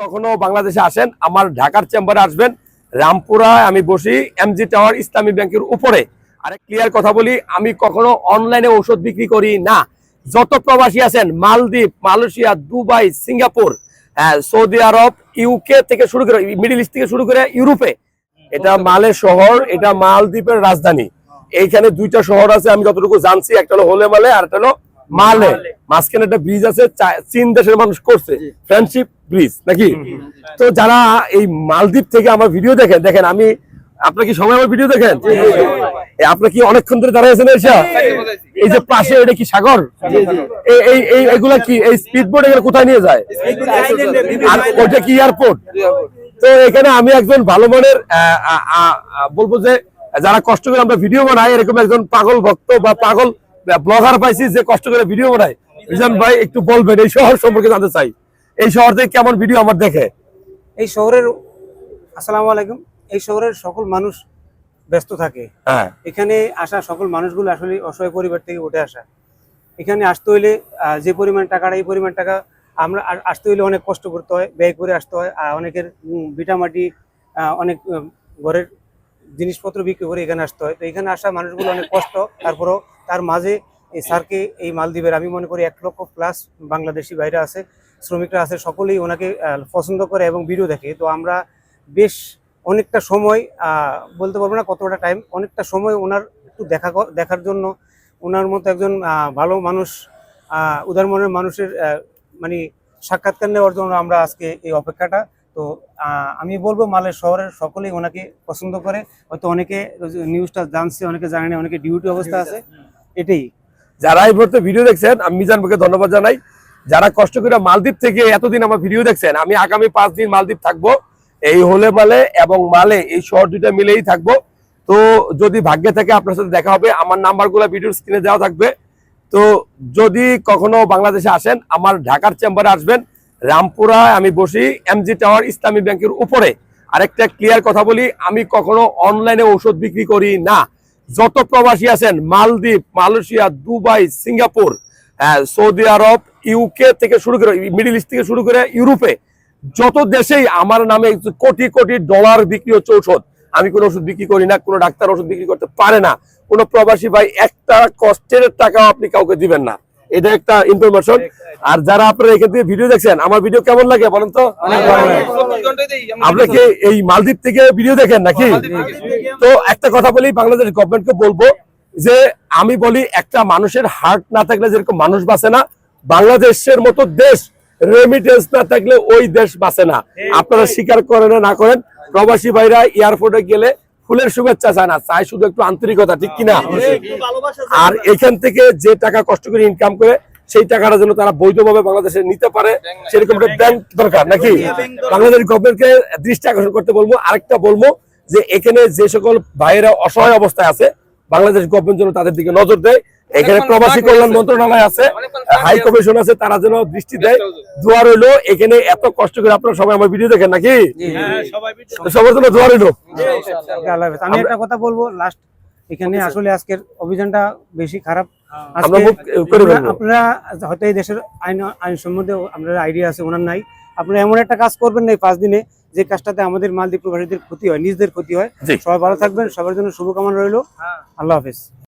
কখনো বাংলাদেশে আসেন, আমার ঢাকার চেম্বারে আসবেন, রামপুরায় আমি বসি এমজি টাওয়ার ইসলামী ব্যাংকের উপরে। আরে ক্লিয়ার কথা বলি, আমি কখনো অনলাইনে ঔষধ বিক্রি করি না। যত প্রবাসী আছেন, মালদ্বীপ, মালয়েশিয়া, দুবাই, সিঙ্গাপুর, সৌদি আরব, ইউকে থেকে শুরু করে, মিডল ইস্ট থেকে শুরু করে ইউরোপে, এটা মালের শহর, এটা মালদ্বীপের রাজধানী। এইখানে দুইটা শহর আছে আমি যতটুকু জানছি, একটা হলো হোলে মালে আর একটা হলো মালে। মাঝখানে একটা ব্রিজ আছে, চীন দেশের মানুষ করছে, ফ্রেন্ডশিপ ব্রিজ নাকি। তো যারা এই মালদ্বীপ থেকে আমার ভিডিও দেখেন, দেখেন আমি, আপনার কি সময় আমার ভিডিও দেখেন? আপনার কি অনেকক্ষণ ধরে দাঁড়িয়ে আছেন? এই যে পাশে এটা কি সাগর? এগুলা কি এই স্পিড বোট, এগুলো কোথায় নিয়ে যায়? আর ওটা কি এয়ারপোর্ট? তো এখানে আমি একজন ভালো মনের বলবো যে যারা কষ্ট করে আমরা ভিডিও বানাই, এরকম একজন পাগল ভক্ত বা পাগল ব্লগার পাইছি যে কষ্ট করে ভিডিও বানায়। রিজন ভাই একটু বলবেন এই শহর সম্পর্কে জানতে চাই, এই শহর থেকে কেমন ভিডিও আমার দেখে? এই শহরের, আসসালামু আলাইকুম, এই শহরের সকল মানুষ ব্যস্ত থাকে। এখানে আসা সকল মানুষগুলো আসলে অসহায় পরিবার থেকে উঠে আসা। এখানে আসতে হইলে যে পরিমাণ টাকাটা, এই পরিমাণ টাকা আমরা আসতে হইলে অনেক কষ্ট করতে হয়, ব্যয় করে আসতে হয়। অনেকের ভিটামাটি, অনেক ঘরের জিনিসপত্র বিক্রি করে এখানে আসতে হয়। তো এখানে আসা মানুষগুলো অনেক কষ্ট, তারপরেও তার মাঝে এই স্যারকে, এই মালদ্বীপের আমি মনে করি 1 লক্ষ প্লাস বাংলাদেশি বাইরে আছে, শ্রমিকরা আছে, সকলেই ওনাকে পছন্দ করে এবং ভিডিও দেখে। তো আমরা বেশ অনেকটা সময়, বলতে পারবো না কতটা টাইম, অনেকটা সময় ওনার একটু দেখার জন্য, ওনার মতো একজন ভালো মানুষ, উদার মনের মানুষের মানে সাক্ষাৎকার নেওয়ার জন্য আমরা আজকে এই অপেক্ষাটা। তো আমি বলবো মালের শহরের সকলেই ওনাকে পছন্দ করে। হয়তো অনেকে নিউজটা জানছে, অনেকে জানে না, অনেকে ডিউটি অবস্থা আছে। এটাই, যারা এই মুহূর্তে ভিডিও দেখছেন, আমি মিজান ভাইকে ধন্যবাদ জানাই। যারা কষ্ট করে মালদ্বীপ থেকে এতদিন আমার ভিডিও দেখছেন, আমি আগামী 5 দিন মালদ্বীপ থাকবো, এই হোলে মালে এবং মালে, এই শহর দুইটা মিলেই থাকবো। তো যদি ভাগ্যে থাকে আপনার সাথে দেখা হবে। আমার নাম্বারগুলো ভিডিওর স্ক্রিনে দেওয়া থাকবে। তো যদি কখনো বাংলাদেশে আসেন, আমার ঢাকার চেম্বারে আসবেন, রামপুরায় আমি বসি এমজি টাওয়ার ইসলামী ব্যাংকের উপরে। আরেকটা ক্লিয়ার কথা বলি, আমি কখনো অনলাইনে ঔষধ বিক্রি করি না। যত প্রবাসী আছেন, মালদ্বীপ, মালয়েশিয়া, দুবাই, সিঙ্গাপুর, সৌদি আরব, ইউকে থেকে শুরু করে, মিডল ইস্ট থেকে শুরু করে ইউরোপে, যত দেশেই আমার নামে কোটি কোটি ডলার বিক্রি হচ্ছে ঔষধ। আমি কোনো ওষুধ বিক্রি করি না, কোনো ডাক্তার ওষুধ বিক্রি করতে পারে না। কোনো প্রবাসী ভাই একটা কষ্টের টাকাও আপনি কাউকে দিবেন না, এটা একটা ইনফরমেশন। আর যারা আপনারা এখান থেকে ভিডিও দেখছেন, আমার ভিডিও কেমন লাগে বলেন তো? আপনাকে এই মালদ্বীপ থেকে ভিডিও দেখেন নাকি? তো একটা কথা বলি, বাংলাদেশ গভর্নমেন্টকে বলবো যে, আমি বলি একটা মানুষের হার্ট না থাকলে যেরকম মানুষ বাঁচে না, বাংলাদেশের মতো দেশ রেমিটেন্স না থাকলে ওই দেশ বাঁচে না। আপনারা স্বীকার করেন না করেন, প্রবাসী ভাইরা এয়ারপোর্টে গেলে ফুলের শুভেচ্ছা চায় না, চায় শুধু একটু আন্তরিকতা, ঠিক কিনা? আর এখান থেকে যে টাকা কষ্ট করে ইনকাম করে, সেই টাকাটা যেন তারা বৈধভাবে বাংলাদেশে নিতে পারে, সেরকম একটা ব্যাংক দরকার নাকি। বাংলাদেশ গভর্নমেন্টকে দৃষ্টি আকর্ষণ করতে বলবো। আরেকটা বলবো যে, এখানে যে সকল ভাইয়েরা অসহায় অবস্থায় আছে, বাংলাদেশ গভর্নমেন্ট যেন তাদের দিকে নজর দেয়। এখানে প্রবাসী কল্যাণ মন্ত্রণালয় আছে, হাই কমিশন আছে, তারা যেন দৃষ্টি দেয়। দোয়া রইলো। এখানে এত কষ্ট করে আপনারা সবাই আমার ভিডিও দেখেন নাকি, সবার জন্য দোয়া রইলো। আমি একটা কথা বলবো লাস্ট, এখানে আসলে আজকের অভিযানটা বেশি খারাপ। আপনারা হয়তো এই দেশের আইন সম্বন্ধে আপনার আইডিয়া আছে, ওনার নাই। আপনারা এমন একটা কাজ করবেন না এই 5 দিনে, যে কাজটাতে আমাদের মালদ্বীপ প্রবাসীদের ক্ষতি হয়, নিজেদের ক্ষতি হয়। সবাই ভালো থাকবেন, সবার জন্য শুভকামনা রইলো। আল্লাহ হাফেজ।